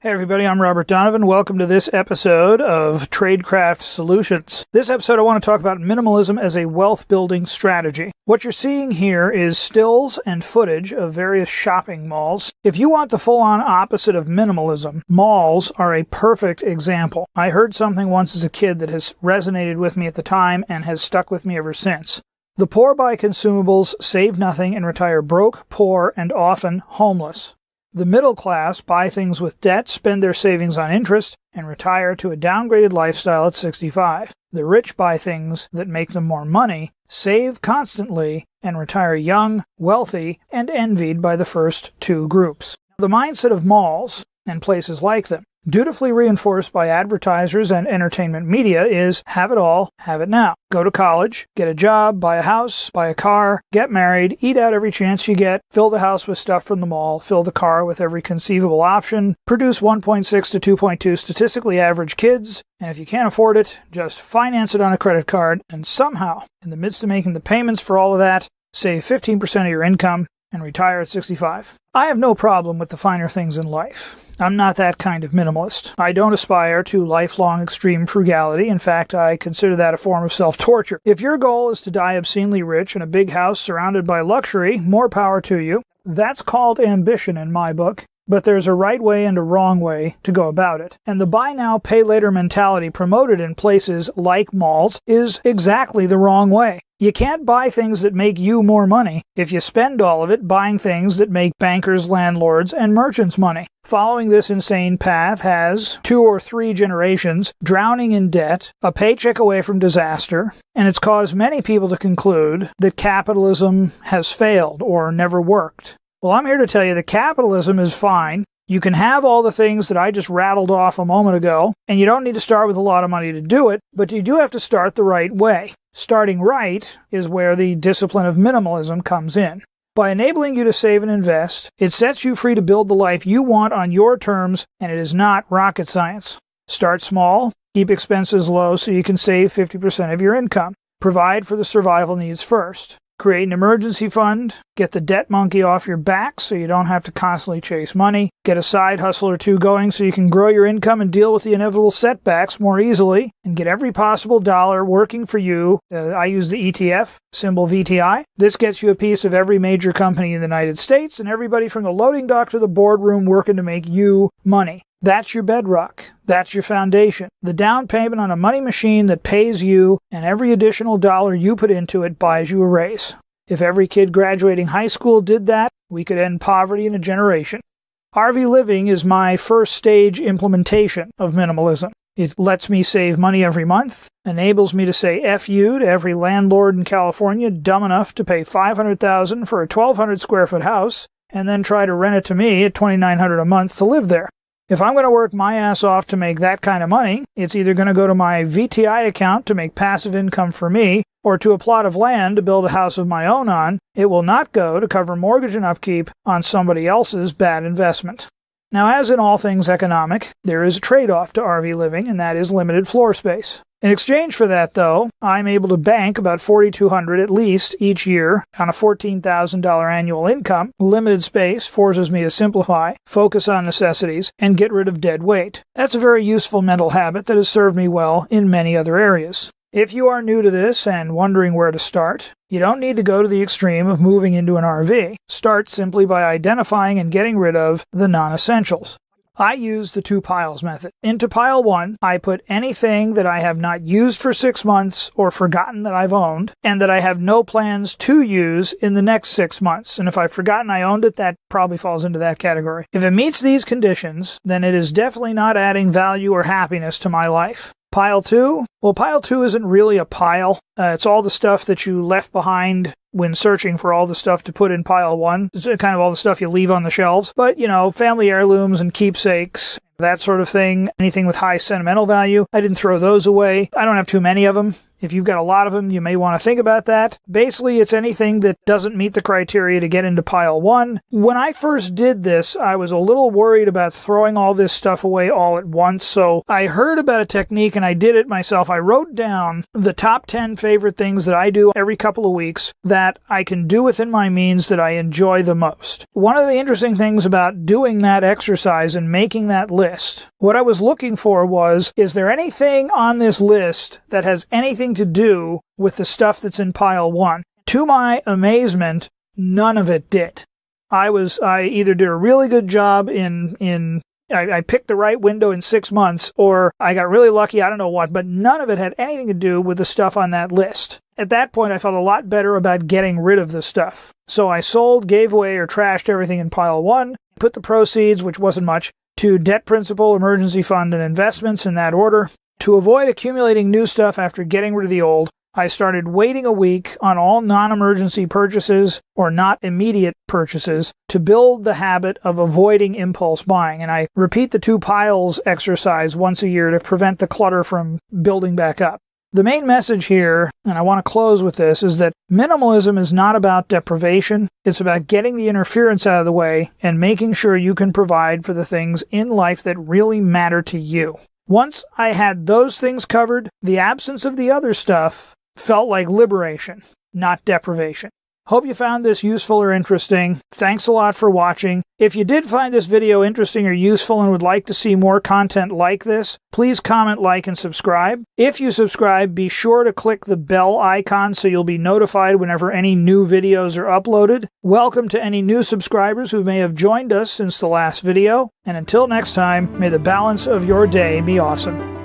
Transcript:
Hey everybody, I'm Robert Donovan. Welcome to this episode of Tradecraft Solutions. This episode I want to talk about minimalism as a wealth-building strategy. What you're seeing here is stills and footage of various shopping malls. If you want the full-on opposite of minimalism, malls are a perfect example. I heard something once as a kid that has resonated with me at the time and has stuck with me ever since. The poor buy consumables, save nothing, and retire broke, poor, and often homeless. The middle class buy things with debt, spend their savings on interest, and retire to a downgraded lifestyle at 65. The rich buy things that make them more money, save constantly, and retire young, wealthy, and envied by the first two groups. The mindset of malls, and places like them, dutifully reinforced by advertisers and entertainment media, is have it all, have it now. Go to college, get a job, buy a house, buy a car, get married, eat out every chance you get, fill the house with stuff from the mall, fill the car with every conceivable option, produce 1.6 to 2.2 statistically average kids, and if you can't afford it, just finance it on a credit card, and somehow, in the midst of making the payments for all of that, save 15% of your income and retire at 65. I have no problem with the finer things in life. I'm not that kind of minimalist. I don't aspire to lifelong extreme frugality. In fact, I consider that a form of self-torture. If your goal is to die obscenely rich in a big house surrounded by luxury, more power to you. That's called ambition in my book. But there's a right way and a wrong way to go about it. And the buy now, pay later mentality promoted in places like malls is exactly the wrong way. You can't buy things that make you more money if you spend all of it buying things that make bankers, landlords, and merchants money. Following this insane path has 2 or 3 generations drowning in debt, a paycheck away from disaster, and it's caused many people to conclude that capitalism has failed or never worked. Well, I'm here to tell you that capitalism is fine. You can have all the things that I just rattled off a moment ago, and you don't need to start with a lot of money to do it, but you do have to start the right way. Starting right is where the discipline of minimalism comes in. By enabling you to save and invest, it sets you free to build the life you want on your terms, and it is not rocket science. Start small, keep expenses low so you can save 50% of your income. Provide for the survival needs first. Create an emergency fund, get the debt monkey off your back so you don't have to constantly chase money, get a side hustle or two going so you can grow your income and deal with the inevitable setbacks more easily, and get every possible dollar working for you. I use the ETF, symbol VTI. This gets you a piece of every major company in the United States and everybody from the loading dock to the boardroom working to make you money. That's your bedrock. That's your foundation. The down payment on a money machine that pays you, and every additional dollar you put into it buys you a raise. If every kid graduating high school did that, we could end poverty in a generation. RV living is my first stage implementation of minimalism. It lets me save money every month, enables me to say F you to every landlord in California dumb enough to pay $500,000 for a 1,200 square foot house, and then try to rent it to me at $2,900 a month to live there. If I'm going to work my ass off to make that kind of money, it's either going to go to my VTI account to make passive income for me, or to a plot of land to build a house of my own on. It will not go to cover mortgage and upkeep on somebody else's bad investment. Now, as in all things economic, there is a trade-off to RV living, and that is limited floor space. In exchange for that, though, I'm able to bank about $4,200 at least each year on a $14,000 annual income. Limited space forces me to simplify, focus on necessities, and get rid of dead weight. That's a very useful mental habit that has served me well in many other areas. If you are new to this and wondering where to start, you don't need to go to the extreme of moving into an RV. Start simply by identifying and getting rid of the non-essentials. I use the 2 piles method. Into pile 1, I put anything that I have not used for 6 months or forgotten that I've owned, and that I have no plans to use in the next 6 months. And if I've forgotten I owned it, that probably falls into that category. If it meets these conditions, then it is definitely not adding value or happiness to my life. Pile 2? Well, pile 2 isn't really a pile. It's all the stuff that you left behind when searching for all the stuff to put in pile 1. It's kind of all the stuff you leave on the shelves. But, family heirlooms and keepsakes, that sort of thing. Anything with high sentimental value. I didn't throw those away. I don't have too many of them. If you've got a lot of them, you may want to think about that. Basically, it's anything that doesn't meet the criteria to get into pile 1. When I first did this, I was a little worried about throwing all this stuff away all at once, so I heard about a technique and I did it myself. I wrote down the top 10 favorite things that I do every couple of weeks that I can do within my means that I enjoy the most. One of the interesting things about doing that exercise and making that list, what I was looking for was, is there anything on this list that has anything to do with the stuff that's in pile 1? To my amazement, none of it did. I either did a really good job I picked the right window in 6 months, or I got really lucky, I don't know what, but none of it had anything to do with the stuff on that list. At that point, I felt a lot better about getting rid of the stuff. So I sold, gave away, or trashed everything in pile 1, put the proceeds, which wasn't much, to debt principal, emergency fund, and investments in that order. To avoid accumulating new stuff after getting rid of the old, I started waiting a week on all non-emergency purchases or not immediate purchases to build the habit of avoiding impulse buying. And I repeat the 2 piles exercise once a year to prevent the clutter from building back up. The main message here, and I want to close with this, is that minimalism is not about deprivation. It's about getting the interference out of the way and making sure you can provide for the things in life that really matter to you. Once I had those things covered, the absence of the other stuff felt like liberation, not deprivation. Hope you found this useful or interesting. Thanks a lot for watching. If you did find this video interesting or useful and would like to see more content like this, please comment, like, and subscribe. If you subscribe, be sure to click the bell icon so you'll be notified whenever any new videos are uploaded. Welcome to any new subscribers who may have joined us since the last video. And until next time, may the balance of your day be awesome.